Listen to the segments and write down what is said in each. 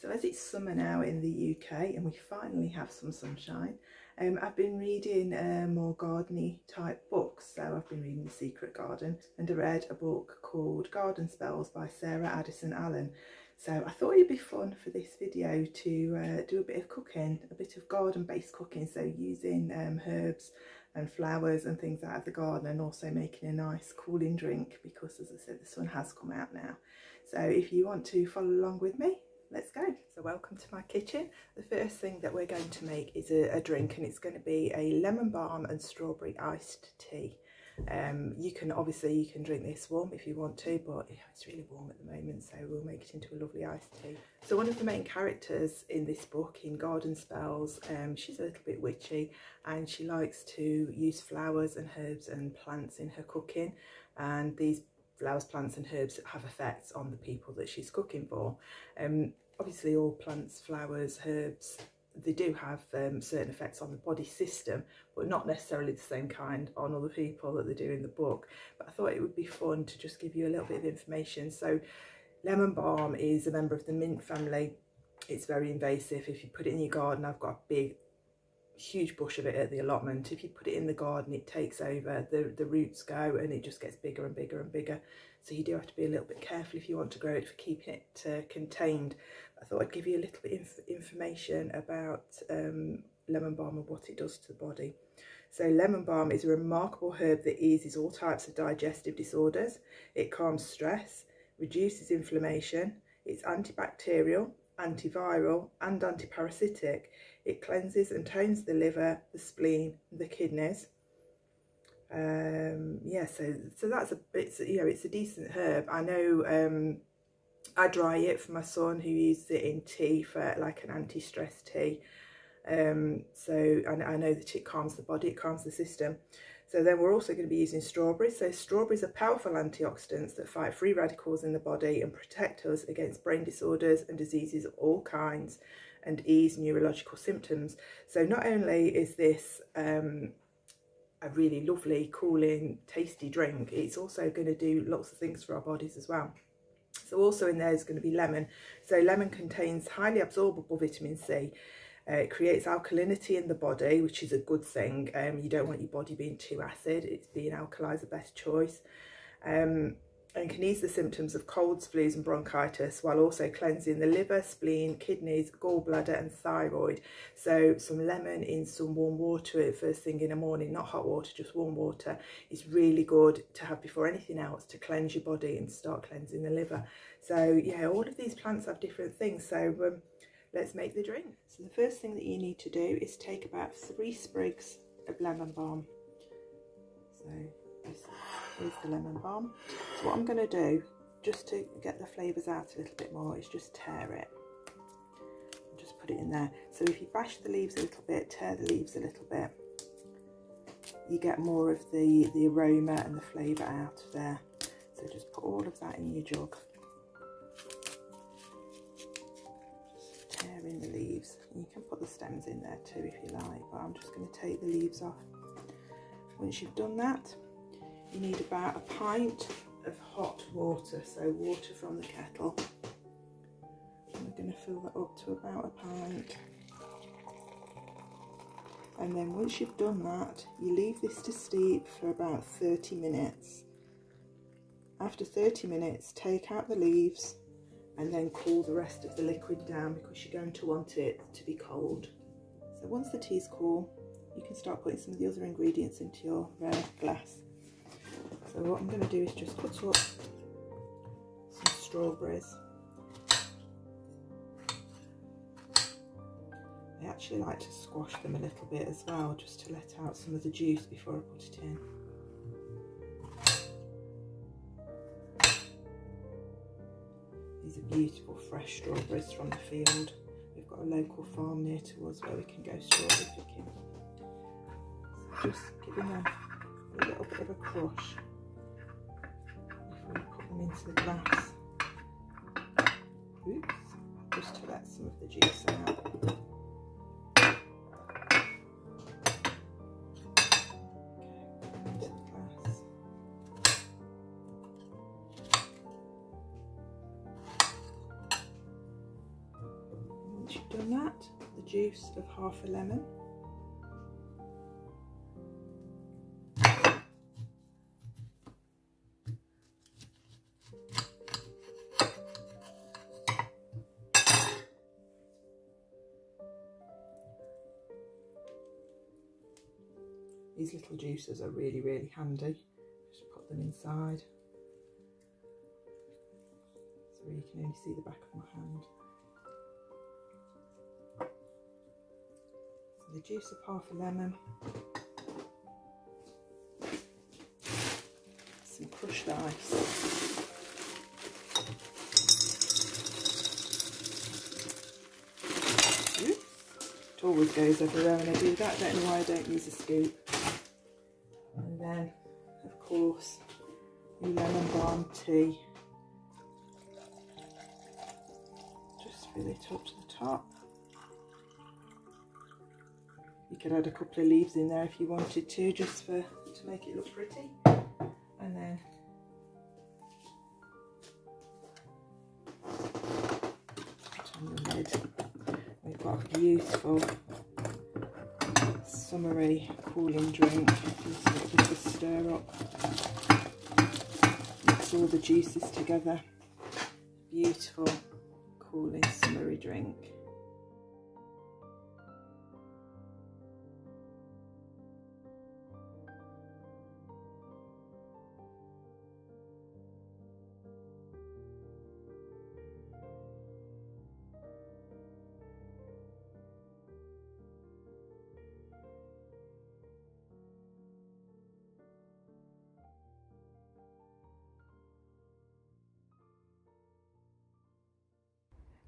So as it's summer now in the UK and we finally have some sunshine, I've been reading more garden-y type books. So I've been reading The Secret Garden, and I read a book called Garden Spells by Sarah Addison Allen. So I thought it'd be fun for this video to do a bit of cooking, a bit of garden-based cooking, so using herbs and flowers and things out of the garden, and also making a nice cooling drink because, as I said, the sun has come out now. So if you want to follow along with me, let's go. So welcome to my kitchen. The first thing that we're going to make is a drink, and it's going to be a lemon balm and strawberry iced tea. You can drink this warm if you want to, but it's really warm at the moment, so we'll make it into a lovely iced tea. So one of the main characters in this book, in Garden Spells, she's a little bit witchy, and she likes to use flowers and herbs and plants in her cooking, and these flowers, plants and herbs have effects on the people that she's cooking for. Obviously all plants, flowers, herbs, they do have certain effects on the body system, but not necessarily the same kind on other people that they do in the book. But I thought it would be fun to just give you a little bit of information. So lemon balm is a member of the mint family. It's very invasive. If you put it in your garden, I've got a huge bush of it at the allotment. If you put it in the garden, it takes over, the roots go, and it just gets bigger and bigger and bigger. So you do have to be a little bit careful if you want to grow it, for keeping it contained. I thought I'd give you a little bit of information about lemon balm and what it does to the body. So lemon balm is a remarkable herb that eases all types of digestive disorders. It calms stress, reduces inflammation, it's antibacterial, antiviral and antiparasitic. It cleanses and tones the liver, the spleen, the kidneys. Yeah, so that's a bit, you know, it's a decent herb. I know I dry it for my son, who uses it in tea for like an anti-stress tea. So I know that it calms the body, it calms the system. So then we're also going to be using strawberries. So strawberries are powerful antioxidants that fight free radicals in the body and protect us against brain disorders and diseases of all kinds, and ease neurological symptoms. So not only is this a really lovely, cooling, tasty drink, it's also going to do lots of things for our bodies as well. So also in there is going to be lemon. So lemon contains highly absorbable vitamin C. It creates alkalinity in the body, which is a good thing. You don't want your body being too acid. It's being alkali is the best choice. And can ease the symptoms of colds, flus and bronchitis, while also cleansing the liver, spleen, kidneys, gallbladder and thyroid. So some lemon in some warm water first thing in the morning, not hot water, just warm water, is really good to have before anything else, to cleanse your body and start cleansing the liver. So yeah, all of these plants have different things. So let's make the drink. So the first thing that you need to do is take about 3 sprigs of lemon balm. So this is the lemon balm. So what I'm going to do, just to get the flavours out a little bit more, is just tear it and just put it in there. So if you bash the leaves a little bit, tear the leaves a little bit, you get more of the aroma and the flavour out of there. So just put all of that in your jug. Just tear in the leaves. You can put the stems in there too if you like, but I'm just going to take the leaves off. Once you've done that, you need about a pint of hot water, so water from the kettle. And we're going to fill that up to about a pint. And then once you've done that, you leave this to steep for about 30 minutes. After 30 minutes, take out the leaves and then cool the rest of the liquid down, because you're going to want it to be cold. So once the tea's cool, you can start putting some of the other ingredients into your glass. So what I'm going to do is just cut up some strawberries. I actually like to squash them a little bit as well, just to let out some of the juice before I put it in. These are beautiful fresh strawberries from the field. We've got a local farm near to us where we can go strawberry picking. So just giving them a little bit of a crush before we put them into the glass. Oops, just to let some of the juice out. done that, the juice of half a lemon. These little juicers are really, really handy. Just put them inside, so you can only see the back of my hand. So the juice of half a lemon, some crushed ice, oops, it always goes everywhere when I do that. I don't know why I don't use a scoop. And then, of course, your lemon balm tea. Just fill it up to the top. You could add a couple of leaves in there if you wanted to, just to make it look pretty. And then put on the lid. We've got a beautiful summery cooling drink. Just a stir up. Mix all the juices together. Beautiful cooling summery drink.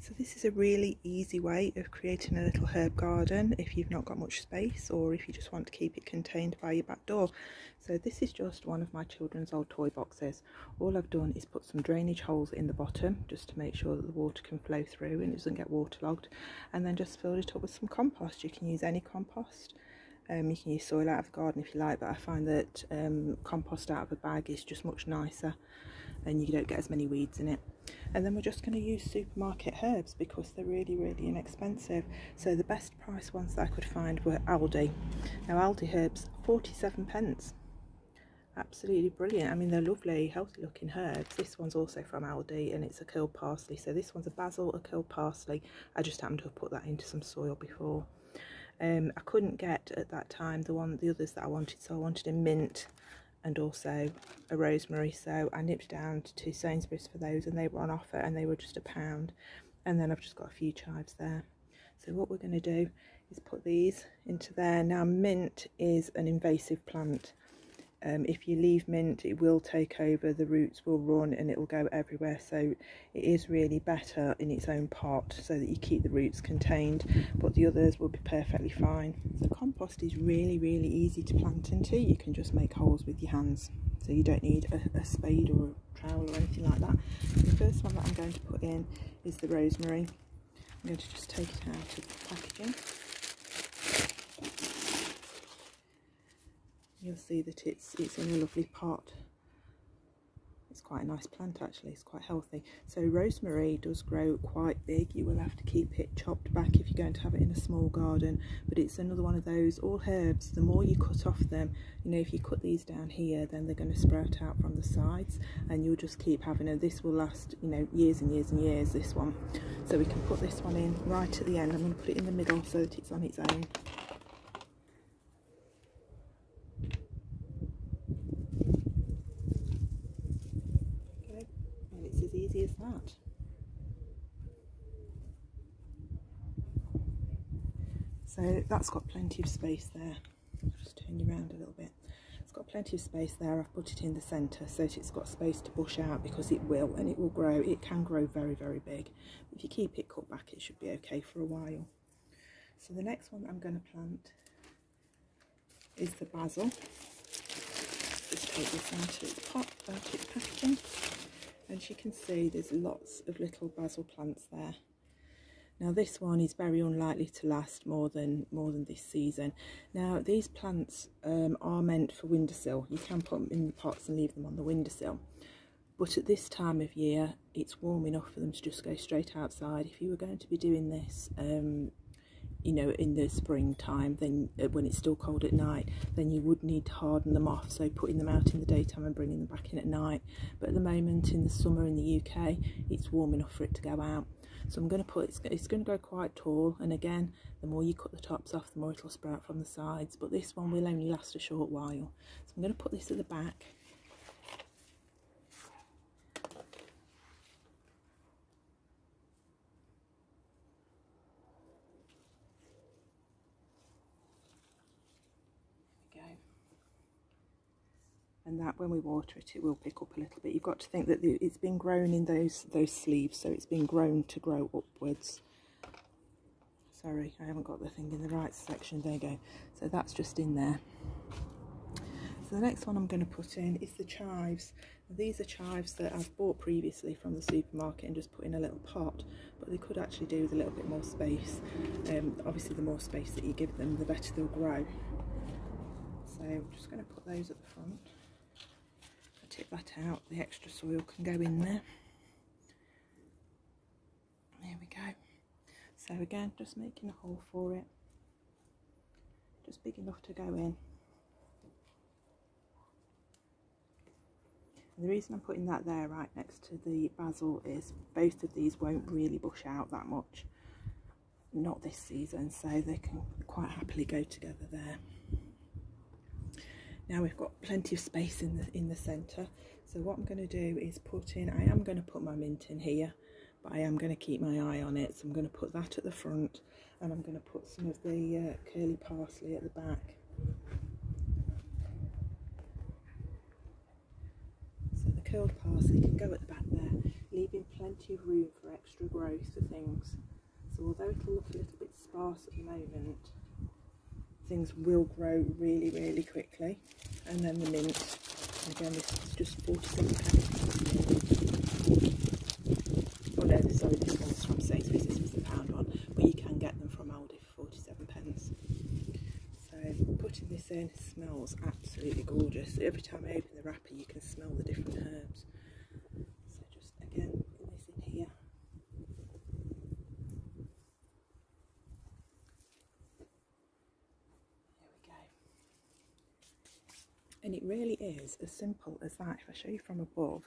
So this is a really easy way of creating a little herb garden if you've not got much space, or if you just want to keep it contained by your back door. So this is just one of my children's old toy boxes. All I've done is put some drainage holes in the bottom just to make sure that the water can flow through and it doesn't get waterlogged, and then just filled it up with some compost. You can use any compost. You can use soil out of the garden if you like, but I find that compost out of a bag is just much nicer and you don't get as many weeds in it. And then we're just going to use supermarket herbs because they're really, really inexpensive. So the best price ones that I could find were Aldi. Now Aldi herbs, 47p. Absolutely brilliant. I mean, they're lovely, healthy looking herbs. This one's also from Aldi and it's a curled parsley. So this one's a basil, a curled parsley. I just happened to have put that into some soil before. I couldn't get at that time the others that I wanted, so I wanted a mint and also a rosemary, so I nipped down to Sainsbury's for those and they were on offer and they were just £1, and then I've just got a few chives there. So what we're going to do is put these into there. Now mint is an invasive plant. If you leave mint, it will take over, the roots will run and it will go everywhere, so it is really better in its own pot so that you keep the roots contained, but the others will be perfectly fine. So compost is really, really easy to plant into. You can just make holes with your hands, so you don't need a spade or a trowel or anything like that. The first one that I'm going to put in is the rosemary. I'm going to just take it out of the packaging. You'll see that it's in a lovely pot. It's quite a nice plant actually, it's quite healthy. So rosemary does grow quite big. You will have to keep it chopped back if you're going to have it in a small garden, but it's another one of those, all herbs, the more you cut off them, you know, if you cut these down here, then they're going to sprout out from the sides and you'll just keep having it. This will last, you know, years and years and years, this one. So we can put this one in right at the end. I'm going to put it in the middle so that it's on its own. As easy as that. So that's got plenty of space there. I'll just turn you around a little bit. It's got plenty of space there. I've put it in the centre so that it's got space to bush out, because it will, and it will grow. It can grow very, very big. If you keep it cut back, it should be okay for a while. So the next one that I'm going to plant is the basil. Just take this out of its pot, out of its packaging. And as you can see, there's lots of little basil plants there. Now this one is very unlikely to last more than this season. Now these plants are meant for windowsill. You can put them in the pots and leave them on the windowsill. But at this time of year, it's warm enough for them to just go straight outside. If you were going to be doing this, you know, in the springtime, then when it's still cold at night, then you would need to harden them off, so putting them out in the daytime and bringing them back in at night. But at the moment in the summer in the UK, it's warm enough for it to go out. So I'm going to put, it's going to go quite tall, and again, the more you cut the tops off, the more it'll sprout from the sides. But this one will only last a short while. So I'm going to put this at the back. And that when we water it, it will pick up a little bit. You've got to think that it's been grown in those sleeves, so it's been grown to grow upwards. Sorry, I haven't got the thing in the right section. There you go. So that's just in there. So the next one I'm going to put in is the chives. Now, these are chives that I've bought previously from the supermarket and just put in a little pot, but they could actually do with a little bit more space. Obviously the more space that you give them, the better they'll grow. So I'm just going to put those at the front. Tip that out, the extra soil can go in there. There we go. So again, just making a hole for it, just big enough to go in. And the reason I'm putting that there right next to the basil is both of these won't really bush out that much, not this season, so they can quite happily go together there. Now we've got plenty of space in the centre, so what I'm going to do is put in, I am going to put my mint in here, but I am going to keep my eye on it, so I'm going to put that at the front, and I'm going to put some of the curly parsley at the back. So the curled parsley can go at the back there, leaving plenty of room for extra growth for things. So although it'll look a little bit sparse at the moment, things will grow really, really quickly. And then the mint, again, this is just 47 pence. Oh no, sorry, this one's from Sainsbury's, this was the pound one, but you can get them from Aldi for 47 pence. So putting this in smells absolutely gorgeous. Every time I open the wrapper, you can smell the different herbs. So just again, putting this in here. And it really is as simple as that. If I show you from above,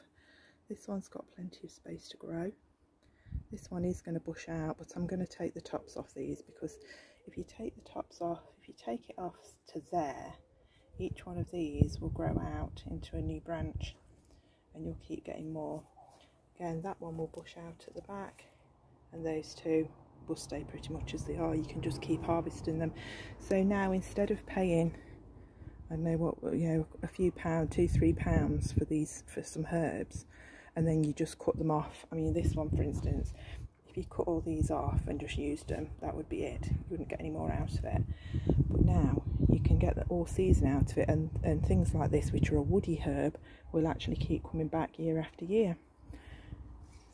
this one's got plenty of space to grow. This one is going to bush out, but I'm going to take the tops off these, because if you take the tops off, if you take it off to there, each one of these will grow out into a new branch, and you'll keep getting more. Again, that one will bush out at the back, and those two will stay pretty much as they are. You can just keep harvesting them. So now, instead of paying, I know what, you know, a few pounds, £2-3 for these, for some herbs, and then you just cut them off. I mean, this one, for instance, if you cut all these off and just used them, that would be it. You wouldn't get any more out of it. But now you can get the all season out of it, and things like this, which are a woody herb, will actually keep coming back year after year.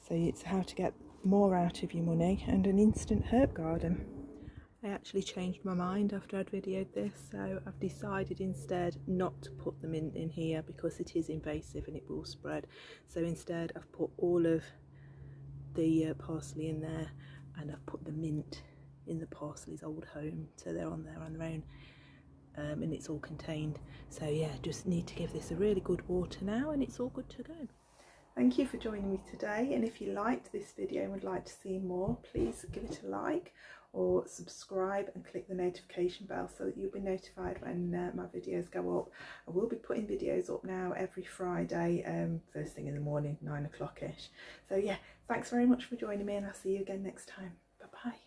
So it's how to get more out of your money, and an instant herb garden. I actually changed my mind after I'd videoed this, so I've decided instead not to put them in here, because it is invasive and it will spread. So instead I've put all of the parsley in there, and I've put the mint in the parsley's old home, so they're on there on their own, and it's all contained. So yeah, just need to give this a really good water now, and it's all good to go. Thank you for joining me today, and if you liked this video and would like to see more, please give it a like or subscribe and click the notification bell so that you'll be notified when my videos go up. I will be putting videos up now every Friday, first thing in the morning, 9 o'clock-ish. So yeah, thanks very much for joining me, and I'll see you again next time. Bye bye.